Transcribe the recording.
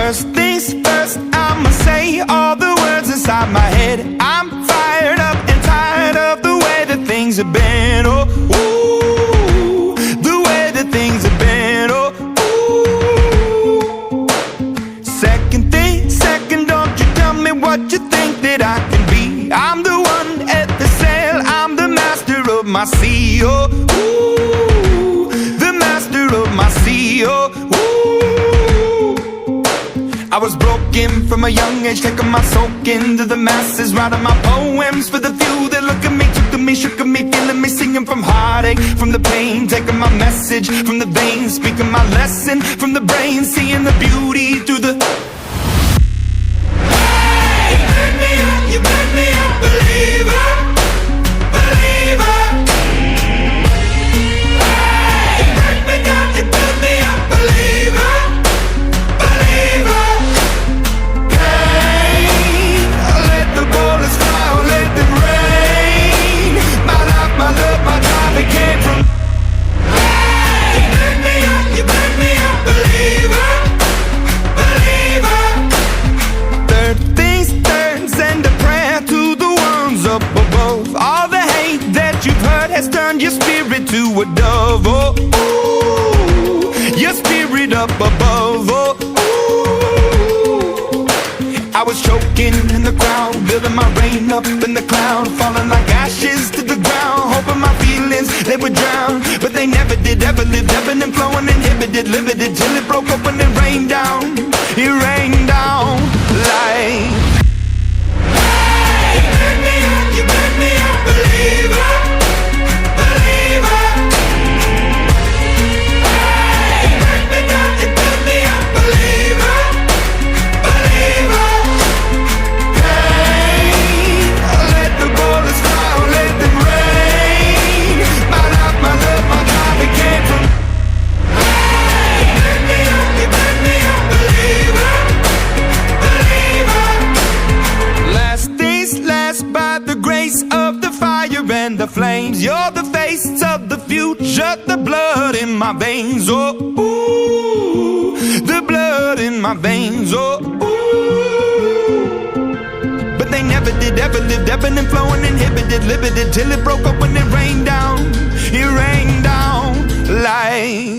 First things first, I'ma say all the words inside my head. I'm fired up and tired of the way that things have been. Oh, ooh, the way that things have been. Oh, ooh. Second thing, second, don't you tell me what you think that I can be. I'm the one at the sail, I'm the master of my sea. Oh, ooh, the master of my sea. Oh, ooh. I was broken from a young age, taking my soak into the masses, writing my poems for the few that look at me, took to me, shook at me, feeling me, singing from heartache, from the pain, taking my message from the veins, speaking my lesson from the brain, seeing the beauty through the... Hey, you made me a believer, believer. Hey, you break me down, you build me a believer. Has turned your spirit to a dove, oh, ooh, your spirit up above, oh, ooh. I was choking in the crowd, building my rain up in the cloud, falling like ashes to the ground, hoping my feelings, they would drown, but they never did, ever lived, ebbing and flowing, inhibited, limited, till it broke up when it rained down, like... Hey, you made me a believer. And the flames, you're the face of the future, the blood in my veins, oh, ooh, the blood in my veins, oh, ooh. But they never did, ever lived, ebbing and flowing, inhibited, limited, till it broke up when it rained down like...